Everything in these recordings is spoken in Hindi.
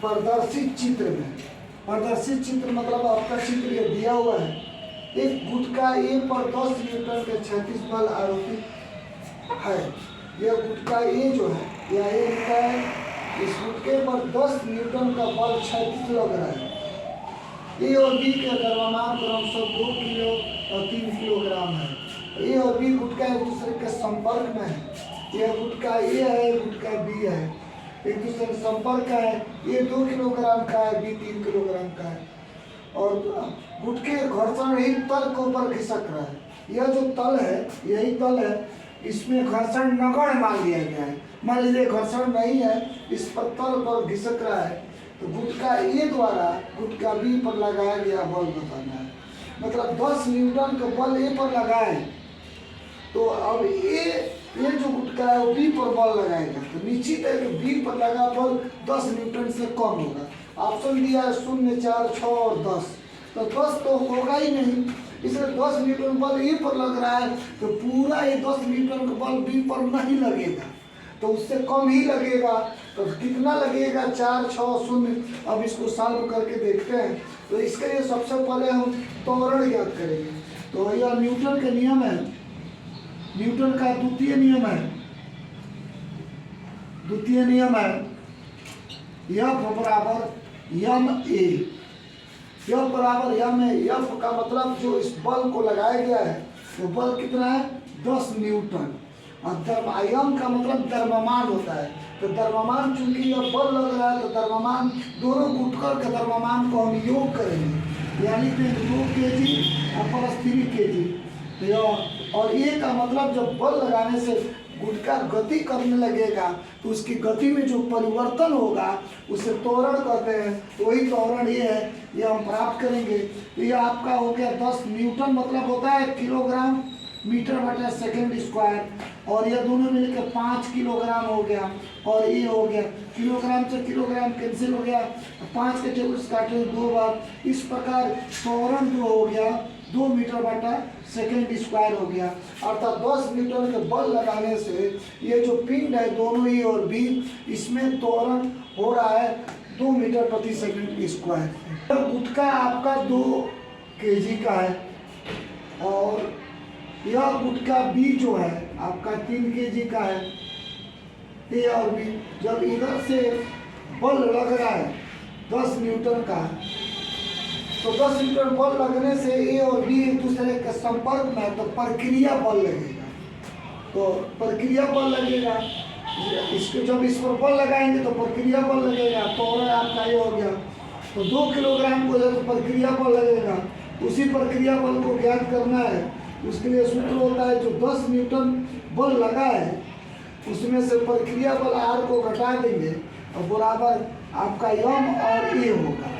प्रदर्शित चित्र में, प्रदर्शित चित्र मतलब आपका चित्र ये दिया हुआ है, एक गुटका ए पर 10 न्यूटन के 36 बल आरोपित है। यह गुटका ए जो है, यह ए लिखा है, इस गुटके पर 10 न्यूटन का बल 36 लग रहा है। ए और बी के द्रव्यमान क्रमशः 2 किलो और 3 किलोग्राम है। ए और बी गुटका एक दूसरे के संपर्क में है। यह गुटका ए है, गुटका बी है, एक दूसरे के संपर्क का है। ये 2 किलोग्राम का है, बी 3 किलोग्राम का है। और गुटके घर्षण रहित तल के ऊपर खिसक रहा है। यह जो तल है, यही तल है, इसमें घर्षण नगण्य मान लिया गया है। मान लीजिए घर्षण नहीं है, इस पर तल पर घिसक रहा है, तो गुटका ए द्वारा गुटका बी पर लगाया गया बल बताना है। मतलब 10 न्यूटन का बल ए पर लगाए, तो अब ये जो गुटका है वो बी पर बल लगाएगा, तो निश्चित है कि बी पर लगा बल 10 न्यूटन से कम होगा। ऑप्शन दिया है 0, 4, 6 और 10, तो 10 तो होगा ही नहीं, इसलिए 10 न्यूटन बल ए पर लग रहा है, तो पूरा ये 10 न्यूटन का बल बी पर नहीं लगेगा, तो उससे कम ही लगेगा। तो कितना लगेगा? 4, 6, 0। अब इसको सॉल्व करके देखते हैं। तो इसके लिए सबसे पहले हम त्वरण ज्ञात करेंगे। तो यह न्यूटन के नियम है, न्यूटन का द्वितीय नियम है, द्वितीय नियम है F बराबर यम ए। F बराबर यम है। F का मतलब जो इस बल को लगाया गया है, तो बल कितना है? 10 न्यूटन। और यम का मतलब द्रव्यमान होता है, तो द्रव्यमान चूंकि यह बल लग रहा है, तो द्रव्यमान दोनों गुटकर के द्रव्यमान को हम योग करेंगे, यानी कि 2 kg प्लस 3 kg। और ए का मतलब जब बल लगाने से गुटका गति करने लगेगा, तो उसकी गति में जो परिवर्तन होगा उसे त्वरण कहते हैं। तो वही त्वरण ये है, ये हम प्राप्त करेंगे। तो ये आपका हो गया 10 न्यूटन, मतलब होता है किलोग्राम मीटर बटा सेकेंड स्क्वायर, और ये दोनों मिलकर 5 किलोग्राम हो गया। और ये हो गया किलोग्राम से किलोग्राम कैंसिल हो गया, 5 के टेबल से काटे 2 बार। इस प्रकार त्वरण जो हो गया 2 मीटर बटा सेकेंड स्क्वायर हो गया। अर्थात 10 न्यूटन के बल लगाने से ये जो पिंड है दोनों ए और बी, इसमें त्वरण हो रहा है 2 मीटर प्रति सेकेंड स्क्वायर। गुटका आपका 2 kg का है, और यह गुटका बी जो है आपका 3 kg का है। ए और बी जब इधर से बल लग रहा है 10 न्यूटन का, तो 10 न्यूटन बल लगने से ए और बी एक दूसरे के संपर्क में है, तो प्रक्रिया बल लगेगा। तो प्रक्रिया बल लगेगा, इसको जब इस पर बल लगाएंगे तो प्रक्रिया बल लगेगा। तो आपका ये हो गया, तो 2 किलोग्राम को जब प्रक्रिया बल लगेगा, उसी प्रक्रिया बल को ज्ञात करना है। उसके लिए सूत्र होता है, जो 10 न्यूटन बल लगा है उसमें से प्रक्रिया बल आर को घटा देंगे, और बराबर आपका यम और ए होगा।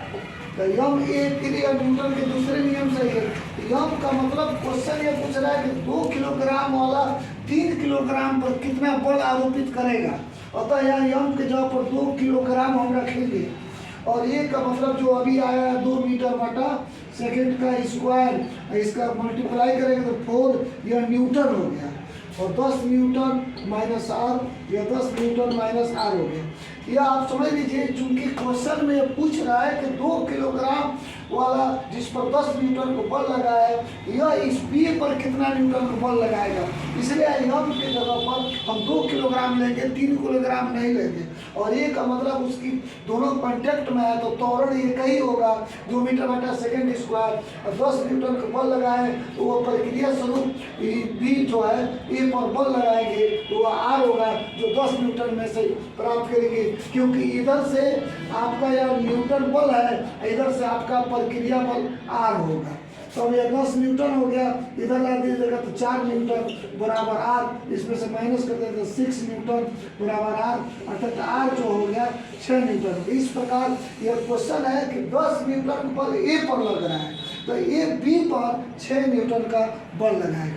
तो यम ए के लिए न्यूटन के दूसरे नियम से है। यम का मतलब क्वेश्चन ये पूछ रहा है कि 2 किलोग्राम वाला 3 किलोग्राम पर कितना बल आरोपित करेगा। अतः यहाँ यम के जगह पर 2 किलोग्राम हम रखेंगे, और ए का मतलब जो अभी आया है 2 मीटर बटा सेकेंड का स्क्वायर, इसका मल्टीप्लाई करेंगे तो 4, यह न्यूटन हो गया। और 10 न्यूटन माइनस आर, यह 10 न्यूटन माइनस आर हो गया। यह आप समझ लीजिए, चूंकि क्वेश्चन में पूछ रहा है कि 2 किलोग्राम वाला जिस पर 10 न्यूटन को बल लगा है, यह इस बी पर कितना न्यूटन को बल लगाएगा, इसलिए यम के जगह पर हम 2 किलोग्राम लेंगे, 3 किलोग्राम नहीं लेंगे। और ए का मतलब उसकी दोनों कॉन्टेक्ट में है, तो त्वरण एक ही होगा 2 मीटर बटा सेकेंड स्क्वायर। और 10 न्यूटन का बल लगाए तो वह प्रक्रिया स्वरूप बी जो है ए पर बल लगाएंगे, तो वह आर होगा, जो 10 न्यूटन में से प्राप्त करेंगे, क्योंकि इधर से आपका यह न्यूटन बल है, इधर से आपका प्रक्रिया बल आर होगा। तो अब यह 10 न्यूटन हो गया, इधर ला दीजिएगा तो 4 न्यूटन बराबर आर, इसमें से माइनस कर देंगे तो 6 न्यूटन बराबर आर, अर्थात आर जो हो गया 6 न्यूटन। इस प्रकार यह क्वेश्चन है कि 10 न्यूटन बल ए पर लग रहा है, तो ए बी पर 6 न्यूटन का बल लगाएगा।